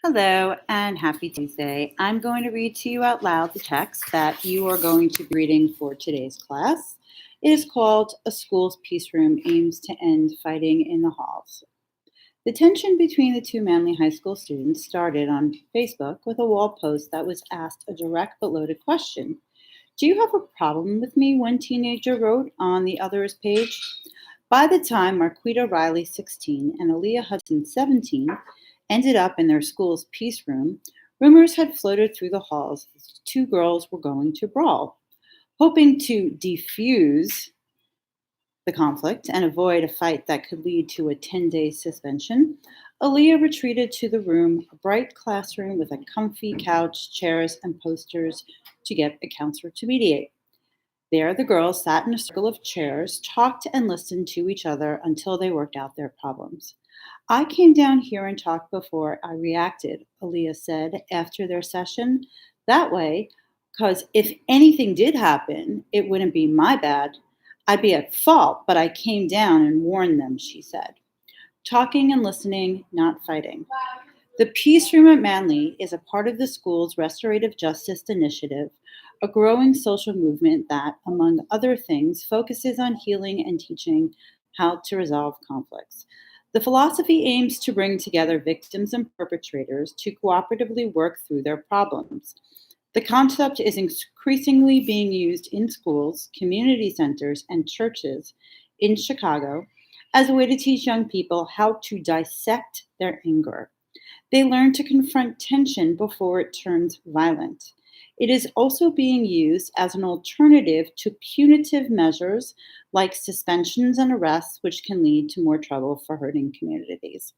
Hello and happy Tuesday. I'm going to read to you out loud the text that you are going to be reading for today's class. It is called A School's Peace Room Aims to End Fighting in the Halls. The tension between the two Manly High School students started on Facebook with a wall post that was asked a direct but loaded question. Do you have a problem with me? One teenager wrote on the other's page. By the time Marquita Riley, 16, and Aaliyah Hudson, 17, ended up in their school's peace room, rumors had floated through the halls that the two girls were going to brawl. Hoping to defuse the conflict and avoid a fight that could lead to a 10-day suspension, Aaliyah retreated to the room, a bright classroom with a comfy couch, chairs, and posters to get a counselor to mediate. There, the girls sat in a circle of chairs, talked and listened to each other until they worked out their problems. I came down here and talked before I reacted, Aaliyah said after their session. That way, because if anything did happen, it wouldn't be my bad. I'd be at fault, but I came down and warned them, she said. Talking and listening, not fighting. The Peace Room at Manly is a part of the school's restorative justice initiative, a growing social movement that, among other things, focuses on healing and teaching how to resolve conflicts. The philosophy aims to bring together victims and perpetrators to cooperatively work through their problems. The concept is increasingly being used in schools, community centers, and churches in Chicago as a way to teach young people how to dissect their anger. They learn to confront tension before it turns violent. It is also being used as an alternative to punitive measures like suspensions and arrests, which can lead to more trouble for hurting communities.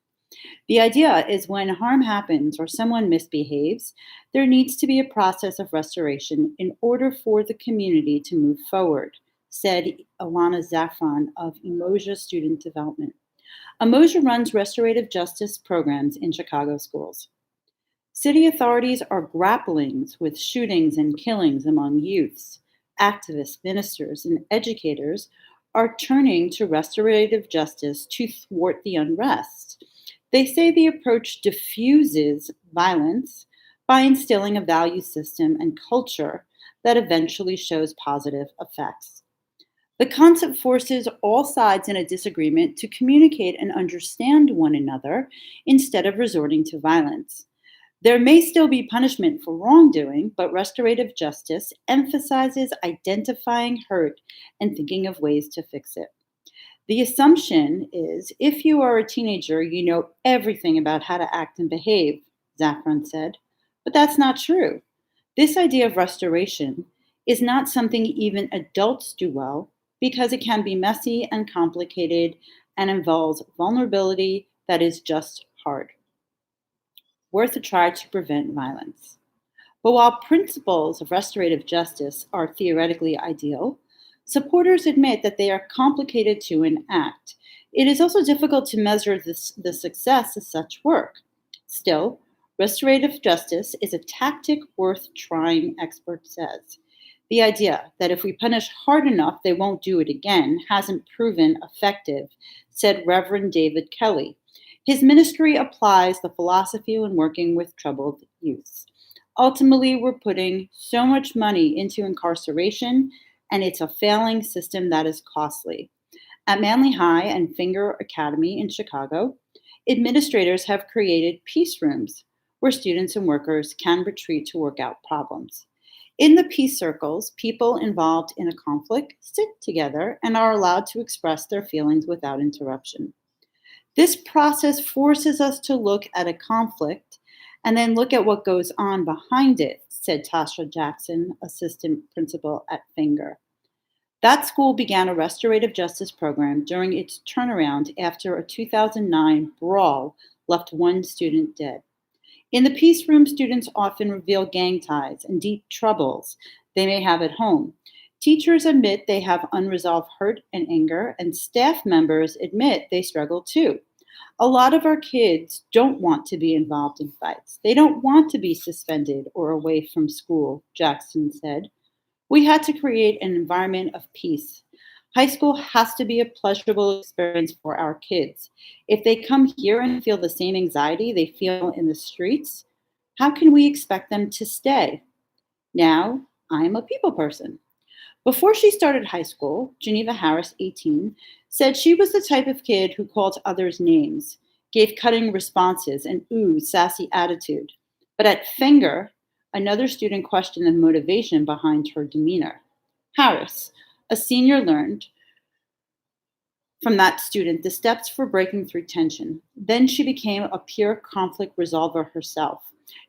The idea is when harm happens or someone misbehaves, there needs to be a process of restoration in order for the community to move forward, said Ilana Zaffron of Emoja Student Development. Emoja runs restorative justice programs in Chicago schools. City authorities are grappling with shootings and killings among youths. Activists, ministers, and educators are turning to restorative justice to thwart the unrest. They say the approach diffuses violence by instilling a value system and culture that eventually shows positive effects. The concept forces all sides in a disagreement to communicate and understand one another instead of resorting to violence. There may still be punishment for wrongdoing, but restorative justice emphasizes identifying hurt and thinking of ways to fix it. The assumption is if you are a teenager, you know everything about how to act and behave, Zaffron said. But that's not true. This idea of restoration is not something even adults do well because it can be messy and complicated and involves vulnerability that is just hard. Worth a try to prevent violence. But while principles of restorative justice are theoretically ideal, supporters admit that they are complicated to enact. It is also difficult to measure the success of such work. Still, restorative justice is a tactic worth trying, expert says. The idea that if we punish hard enough, they won't do it again hasn't proven effective, said Reverend David Kelly. His ministry applies the philosophy when working with troubled youths. Ultimately, we're putting so much money into incarceration, and it's a failing system that is costly. At Manly High and Finger Academy in Chicago, administrators have created peace rooms where students and workers can retreat to work out problems. In the peace circles, people involved in a conflict sit together and are allowed to express their feelings without interruption. This process forces us to look at a conflict and then look at what goes on behind it, said Tasha Jackson, assistant principal at Finger. That school began a restorative justice program during its turnaround after a 2009 brawl left one student dead. In the peace room, students often reveal gang ties and deep troubles they may have at home. Teachers admit they have unresolved hurt and anger, and staff members admit they struggle too. A lot of our kids don't want to be involved in fights. They don't want to be suspended or away from school, Jackson said. We had to create an environment of peace. High school has to be a pleasurable experience for our kids. If they come here and feel the same anxiety they feel in the streets, how can we expect them to stay? Now, I'm a people person. Before she started high school, Geneva Harris, 18, said she was the type of kid who called others names, gave cutting responses, and sassy attitude. But at Finger, another student questioned the motivation behind her demeanor. Harris, a senior, learned from that student the steps for breaking through tension. Then she became a peer conflict resolver herself.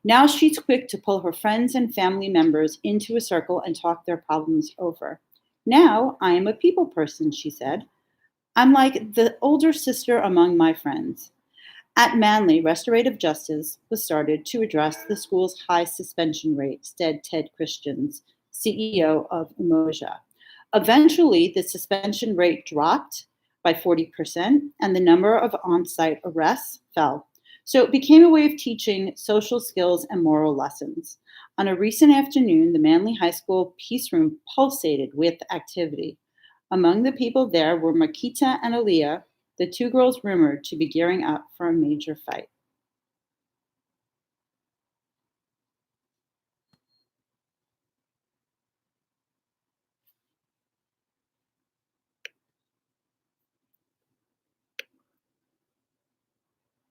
Now she's quick to pull her friends and family members into a circle and talk their problems over. Now I am a people person, she said. I'm like the older sister among my friends. At Manly, restorative justice was started to address the school's high suspension rate, said Ted Christians, CEO of Umoja. Eventually, the suspension rate dropped by 40%, and the number of on site arrests fell. So it became a way of teaching social skills and moral lessons. On a recent afternoon, the Manly High School Peace Room pulsated with activity. Among the people there were Makita and Aaliyah, the two girls rumored to be gearing up for a major fight.